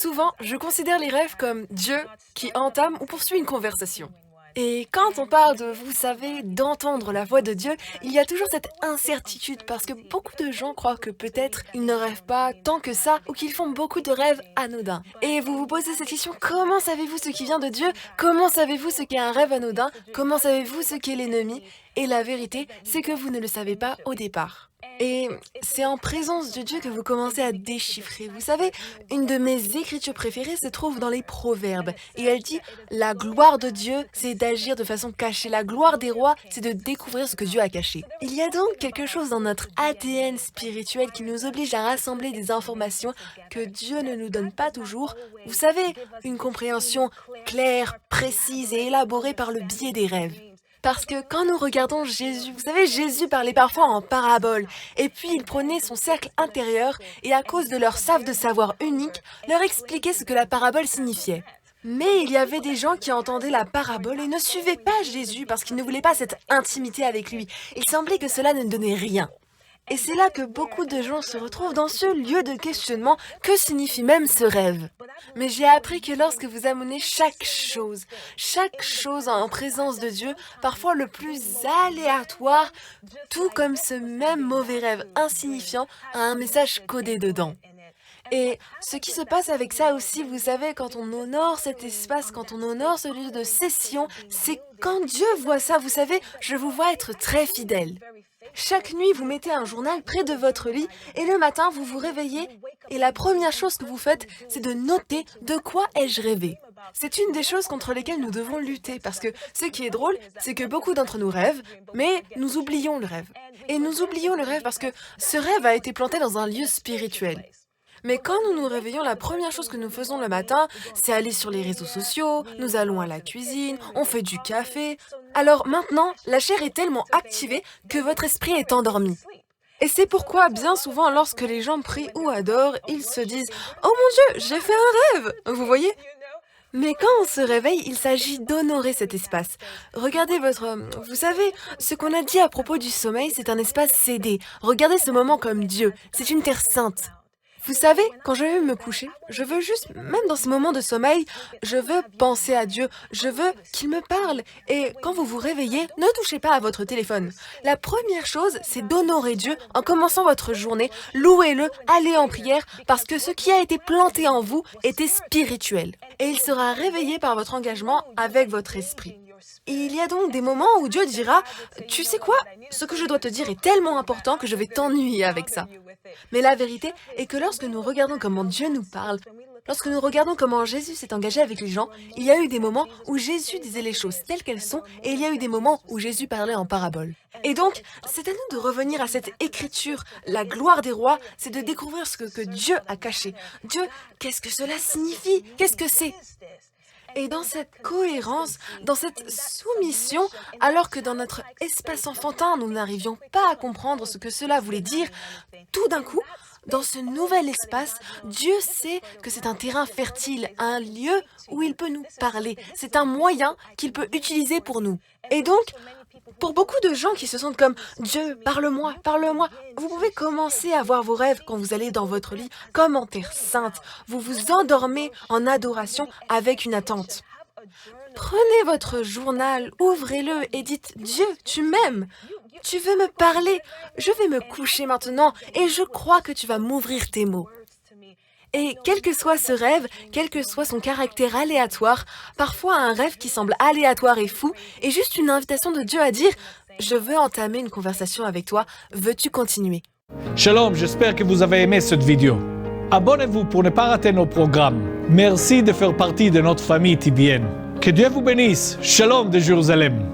Souvent, je considère les rêves comme Dieu qui entame ou poursuit une conversation. Et quand on parle de, vous savez, d'entendre la voix de Dieu, il y a toujours cette incertitude parce que beaucoup de gens croient que peut-être ils ne rêvent pas tant que ça ou qu'ils font beaucoup de rêves anodins. Et vous vous posez cette question, comment savez-vous ce qui vient de Dieu? Comment savez-vous ce qu'est un rêve anodin? Comment savez-vous ce qu'est l'ennemi? Et la vérité, c'est que vous ne le savez pas au départ. Et c'est en présence de Dieu que vous commencez à déchiffrer. Vous savez, une de mes écritures préférées se trouve dans les Proverbes. Et elle dit, la gloire de Dieu, c'est d'agir de façon cachée. La gloire des rois, c'est de découvrir ce que Dieu a caché. Il y a donc quelque chose dans notre ADN spirituel qui nous oblige à rassembler des informations que Dieu ne nous donne pas toujours. Vous savez, une compréhension claire, précise et élaborée par le biais des rêves. Parce que quand nous regardons Jésus, vous savez, Jésus parlait parfois en parabole, et puis il prenait son cercle intérieur et à cause de leur savre de savoir unique, leur expliquait ce que la parabole signifiait. Mais il y avait des gens qui entendaient la parabole et ne suivaient pas Jésus parce qu'ils ne voulaient pas cette intimité avec lui. Il semblait que cela ne donnait rien. Et c'est là que beaucoup de gens se retrouvent dans ce lieu de questionnement. Que signifie même ce rêve? Mais j'ai appris que lorsque vous amenez chaque chose en présence de Dieu, parfois le plus aléatoire, tout comme ce même mauvais rêve insignifiant, a un message codé dedans. Et ce qui se passe avec ça aussi, vous savez, quand on honore cet espace, quand on honore ce lieu de session, c'est quand Dieu voit ça, vous savez, je vous vois être très fidèle. Chaque nuit, vous mettez un journal près de votre lit et le matin, vous vous réveillez et la première chose que vous faites, c'est de noter de quoi ai-je rêvé. C'est une des choses contre lesquelles nous devons lutter parce que ce qui est drôle, c'est que beaucoup d'entre nous rêvent, mais nous oublions le rêve. Et nous oublions le rêve parce que ce rêve a été planté dans un lieu spirituel. Mais quand nous nous réveillons, la première chose que nous faisons le matin, c'est aller sur les réseaux sociaux, nous allons à la cuisine, on fait du café. Alors maintenant, la chair est tellement activée que votre esprit est endormi. Et c'est pourquoi bien souvent, lorsque les gens prient ou adorent, ils se disent « Oh mon Dieu, j'ai fait un rêve !» Vous voyez? Mais quand on se réveille, il s'agit d'honorer cet espace. Regardez Vous savez, ce qu'on a dit à propos du sommeil, c'est un espace cédé. Regardez ce moment comme Dieu, c'est une terre sainte. Vous savez, quand je vais me coucher, je veux juste, même dans ce moment de sommeil, je veux penser à Dieu, je veux qu'il me parle. Et quand vous vous réveillez, ne touchez pas à votre téléphone. La première chose, c'est d'honorer Dieu en commençant votre journée, louez-le, allez en prière, parce que ce qui a été planté en vous était spirituel. Et il sera réveillé par votre engagement avec votre esprit. Et il y a donc des moments où Dieu dira « Tu sais quoi? Ce que je dois te dire est tellement important que je vais t'ennuyer avec ça. » Mais la vérité est que lorsque nous regardons comment Dieu nous parle, lorsque nous regardons comment Jésus s'est engagé avec les gens, il y a eu des moments où Jésus disait les choses telles qu'elles sont et il y a eu des moments où Jésus parlait en parabole. Et donc, c'est à nous de revenir à cette écriture. La gloire des rois, c'est de découvrir ce que Dieu a caché. Dieu, qu'est-ce que cela signifie? Qu'est-ce que c'est? Et dans cette cohérence, dans cette soumission, alors que dans notre espace enfantin, nous n'arrivions pas à comprendre ce que cela voulait dire, tout d'un coup, dans ce nouvel espace, Dieu sait que c'est un terrain fertile, un lieu où il peut nous parler. C'est un moyen qu'il peut utiliser pour nous. Et donc, pour beaucoup de gens qui se sentent comme « Dieu, parle-moi, parle-moi », vous pouvez commencer à voir vos rêves quand vous allez dans votre lit comme en terre sainte. Vous vous endormez en adoration avec une attente. Prenez votre journal, ouvrez-le et dites « Dieu, tu m'aimes, tu veux me parler, je vais me coucher maintenant et je crois que tu vas m'ouvrir tes mots. » Et quel que soit ce rêve, quel que soit son caractère aléatoire, parfois un rêve qui semble aléatoire et fou est juste une invitation de Dieu à dire « Je veux entamer une conversation avec toi, veux-tu continuer ?» Shalom, j'espère que vous avez aimé cette vidéo. Abonnez-vous pour ne pas rater nos programmes. Merci de faire partie de notre famille TBN. Que Dieu vous bénisse. Shalom de Jérusalem.